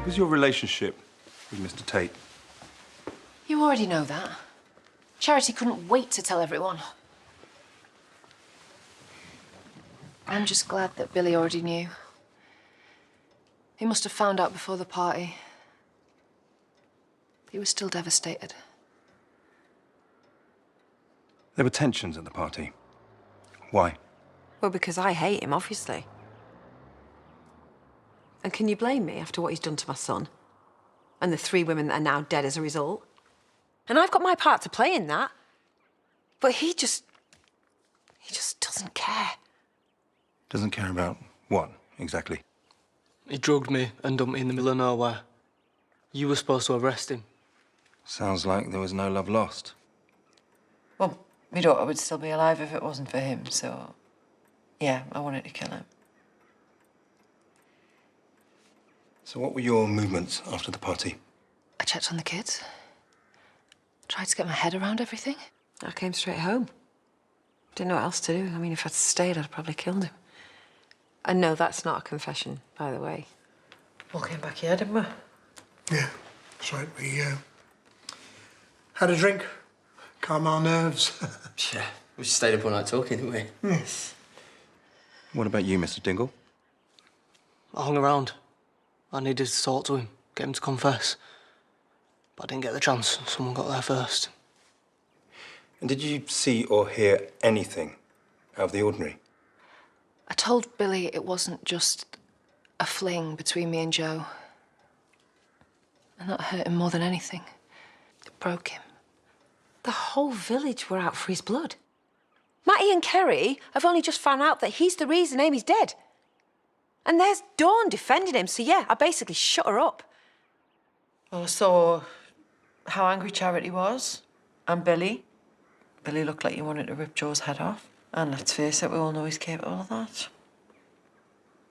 What was your relationship with Mr. Tate? You already know that. Charity couldn't wait to tell everyone. I'm just glad that Billy already knew. He must have found out before the party. He was still devastated. There were tensions at the party. Why? Well, because I hate him, obviously. And can you blame me after what he's done to my son? And the 3 women that are now dead as a result? And I've got my part to play in that. But he just doesn't care. Doesn't care about what, exactly? He drugged me and dumped me in the middle of nowhere. You were supposed to arrest him. Sounds like there was no love lost. Well, my daughter would still be alive if it wasn't for him, so... yeah, I wanted to kill him. So what were your movements after the party? I checked on the kids. Tried to get my head around everything. I came straight home. Didn't know what else to do. I mean, if I'd stayed, I'd probably killed him. And no, that's not a confession, by the way. All came back here, didn't we? Yeah, that's right. We had a drink, calm our nerves. Yeah, we just stayed up all night talking, didn't we? Yes. What about you, Mr. Dingle? I hung around. I needed to talk to him, get him to confess. But I didn't get the chance. Someone got there first. And did you see or hear anything out of the ordinary? I told Billy it wasn't just a fling between me and Joe. And that hurt him more than anything. It broke him. The whole village were out for his blood. Matty and Kerry have only just found out that he's the reason Amy's dead. And there's Dawn defending him, so yeah, I basically shut her up. Well, I saw how angry Charity was. And Billy. Billy looked like he wanted to rip Joe's head off. And let's face it, we all know he's capable of that.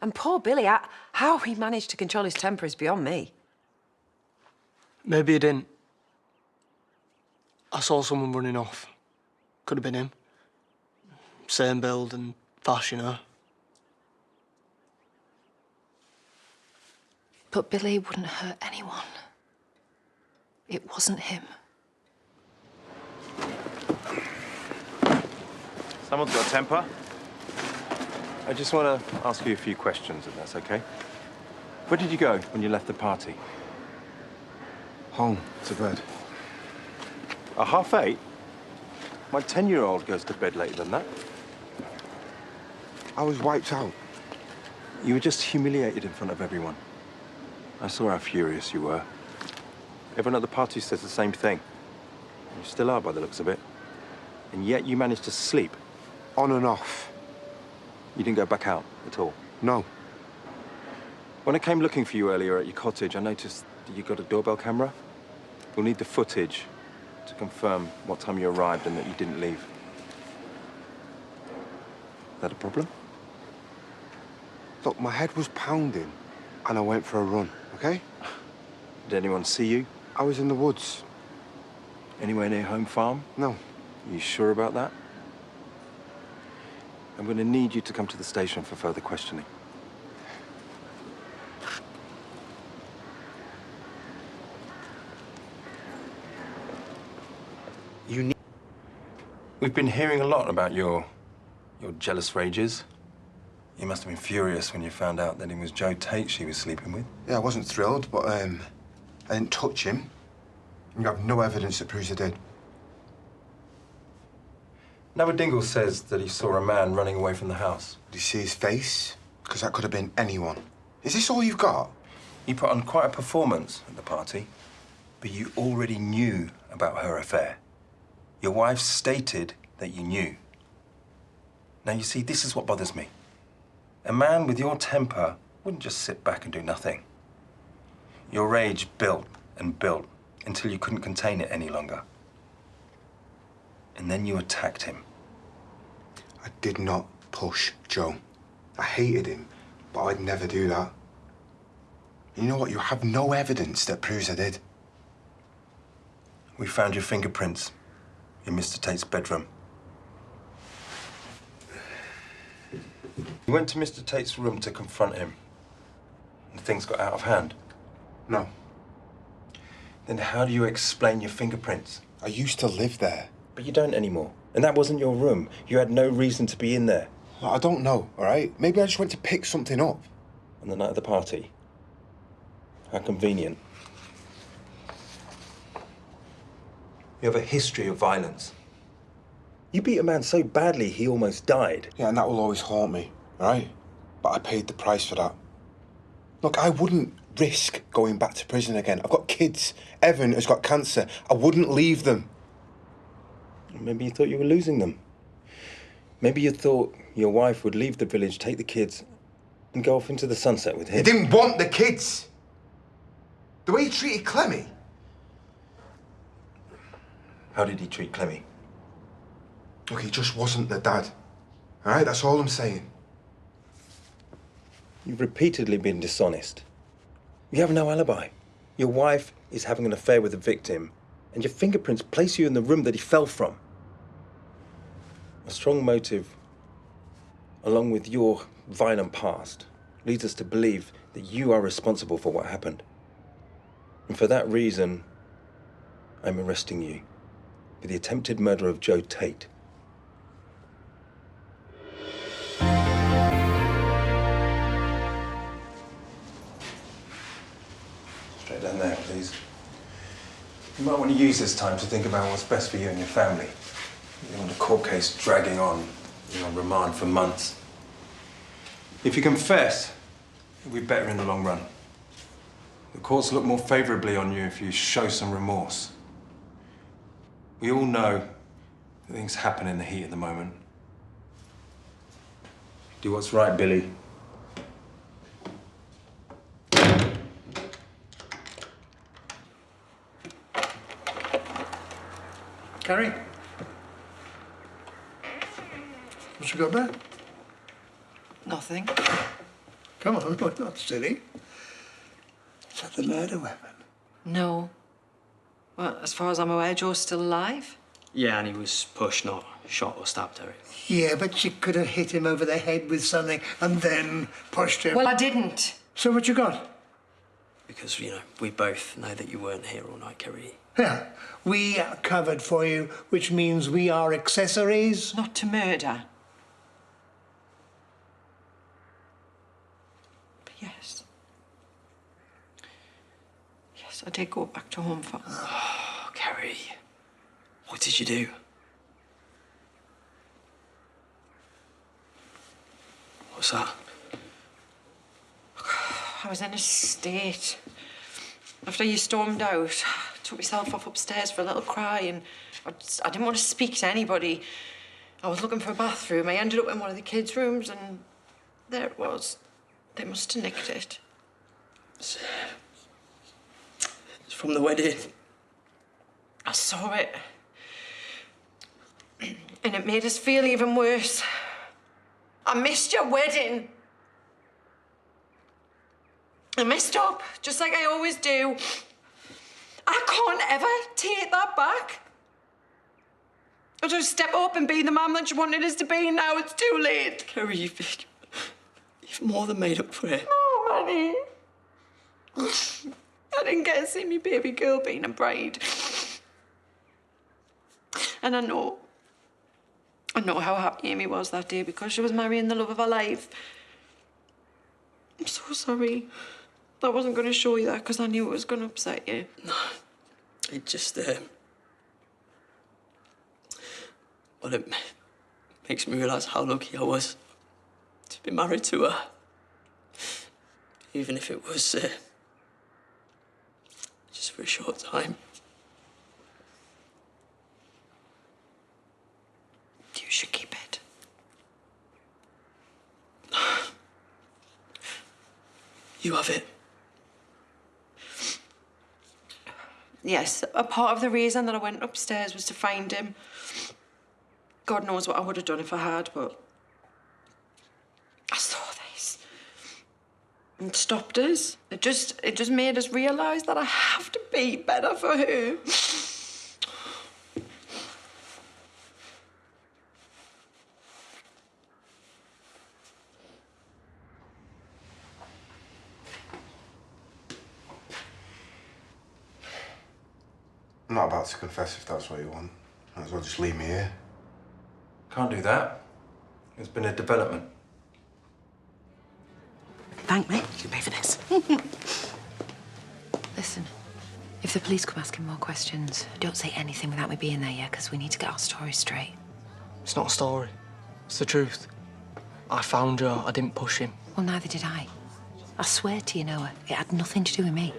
And poor Billy, how he managed to control his temper is beyond me. Maybe he didn't. I saw someone running off. Could have been him. Same build and fashion, you know. But Billy wouldn't hurt anyone. It wasn't him. Someone's got a temper. I just want to ask you a few questions, if that's okay. Where did you go when you left the party? Home, to bed. At 8:30? My 10-year-old goes to bed later than that. I was wiped out. You were just humiliated in front of everyone. I saw how furious you were. Everyone at the party says the same thing. You still are, by the looks of it. And yet you managed to sleep. On and off. You didn't go back out at all? No. When I came looking for you earlier at your cottage, I noticed that you got a doorbell camera. We'll need the footage to confirm what time you arrived and that you didn't leave. Is that a problem? Look, my head was pounding and I went for a run, okay? Did anyone see you? I was in the woods. Anywhere near home farm? No. Are you sure about that? I'm going to need you to come to the station for further questioning. We've been hearing a lot about your jealous rages. You must have been furious when you found out that it was Joe Tate she was sleeping with. Yeah, I wasn't thrilled, but I didn't touch him. You have no evidence that proves I did. Now Dingle says that he saw a man running away from the house. Did you see his face? Because that could have been anyone. Is this all you've got? You put on quite a performance at the party, but you already knew about her affair. Your wife stated that you knew. Now, you see, this is what bothers me. A man with your temper wouldn't just sit back and do nothing. Your rage built and built until you couldn't contain it any longer. And then you attacked him. I did not push Joe. I hated him, but I'd never do that. You know what? You have no evidence that proves I did. We found your fingerprints in Mr. Tate's bedroom. You went to Mr. Tate's room to confront him, and things got out of hand. No. Then how do you explain your fingerprints? I used to live there. But you don't anymore. And that wasn't your room. You had no reason to be in there. I don't know, all right? Maybe I just went to pick something up. On the night of the party. How convenient. You have a history of violence. You beat a man so badly he almost died. Yeah, and that will always haunt me, all right? But I paid the price for that. Look, I wouldn't risk going back to prison again. I've got kids. Evan has got cancer. I wouldn't leave them. Maybe you thought you were losing them. Maybe you thought your wife would leave the village, take the kids, and go off into the sunset with him. He didn't want the kids. The way he treated Clemmy. How did he treat Clemmy? Look, he just wasn't the dad. All right, that's all I'm saying. You've repeatedly been dishonest. You have no alibi. Your wife is having an affair with the victim, and your fingerprints place you in the room that he fell from. A strong motive, along with your violent past, leads us to believe that you are responsible for what happened. And for that reason, I'm arresting you for the attempted murder of Joe Tate. Straight down there, please. You might want to use this time to think about what's best for you and your family. You don't want a court case dragging on. You're on remand for months. If you confess, it'll be better in the long run. The courts look more favourably on you if you show some remorse. We all know that things happen in the heat of the moment. Do what's right, Billy. Kerry? What you got there? Nothing. Come on, not silly. Is that the murder weapon? No. Well, as far as I'm aware, Joe's still alive. Yeah, and he was pushed, not shot or stabbed, Eric. Yeah, but you could have hit him over the head with something and then pushed him. Well, I didn't. So what you got? Because, you know, we both know that you weren't here all night, Kerry. Yeah, we are covered for you, which means we are accessories. Not to murder. But yes. Yes, I did go back to home for... Oh, Kerry. What did you do? What's that? I was in a state. After you stormed out, I took myself off upstairs for a little cry and I didn't want to speak to anybody. I was looking for a bathroom. I ended up in one of the kids' rooms and there it was. They must have nicked it. It's from the wedding. I saw it. And it made us feel even worse. I missed your wedding. I messed up, just like I always do. I can't ever take that back. I just step up and be the man that you wanted us to be, and now it's too late. Kerry, you've more than made up for it. Oh, honey. I didn't get to see me baby girl being a bride. And I know how happy Amy was that day because she was marrying the love of her life. I'm so sorry. I wasn't going to show you that because I knew it was going to upset you. No, it just, well, it makes me realise how lucky I was to be married to her. Even if it was, just for a short time. You should keep it. You have it. Yes, a part of the reason that I went upstairs was to find him. God knows what I would have done if I had, but I saw this. It stopped us. It just made us realise that I have to be better for her. I'm not about to confess if that's what you want. Might as well just leave me here. Can't do that. There's been a development. Thank me. You can pay for this. Listen, if the police come asking more questions, don't say anything without me being there, yeah? Because we need to get our story straight. It's not a story. It's the truth. I found Joe. I didn't push him. Well, neither did I. I swear to you, Noah, it had nothing to do with me.